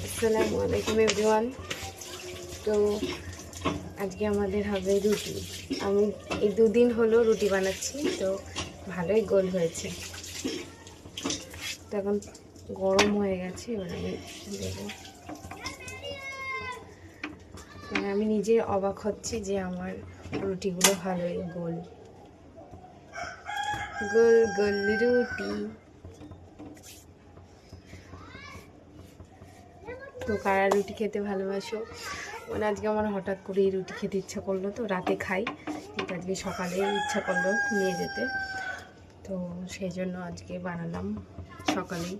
আসসালামু আলাইকুম এভরিওয়ান। তো আজকে আমাদের হবে রুটি। আমি এই দুদিন হলো রুটি বানাচ্ছি, তো ভালোই গোল হয়েছে। তো এখন গরম হয়ে গেছে, এবার আমি দেবো। মানে আমি নিজে অবাক হচ্ছি যে আমার রুটিগুলো ভালোই গোল গোল গোল রুটি। তো কারা রুটি খেতে ভালোবাসো? মানে আজকে আমার হঠাৎ করে রুটি খেতে ইচ্ছা করলো, তো রাতে খাই, কিন্তু আজকে সকালে ইচ্ছা করলো নিয়ে যেতে, তো সেই জন্য আজকে বানালাম সকালেই।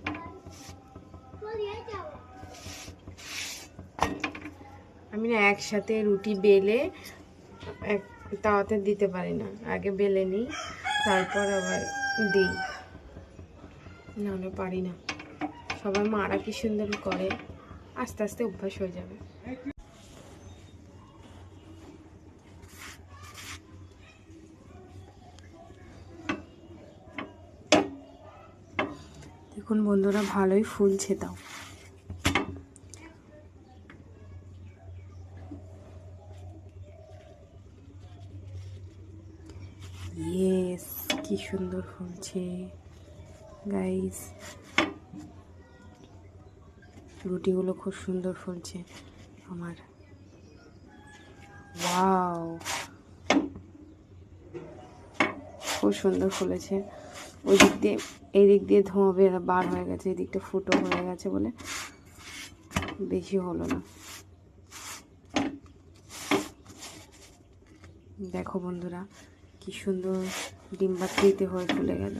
আমি না একসাথে রুটি বেলে এক তাওয়াতে দিতে পারি না, আগে বেলে নিই তারপর আবার দিই, নাহলে পারি না। সবার মারা কি সুন্দর করে, আস্তে আস্তে অভ্যাস হয়ে যাবে। দেখুন বন্ধুরা, ভালোই ফুলছে। তাও ইয়েস, কি সুন্দর ফুলছে গাইস। রুটিগুলো খুব সুন্দর ফুলছে আমার। ওয়াও, খুব সুন্দর ফুলেছে। ওই দিক দিয়ে এই দিক দিয়ে ধোঁয়া বার হয়ে গেছে, এই দিকটা ফুটো হয়ে গেছে বলে বেশি হলো না। দেখো বন্ধুরা, কি সুন্দর ডিম্বাকৃতি হয়ে ফুলে গেল।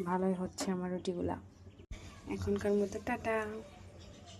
ভালোই হচ্ছে আমার রুটিগুলা। এখনকার মতো টাটা।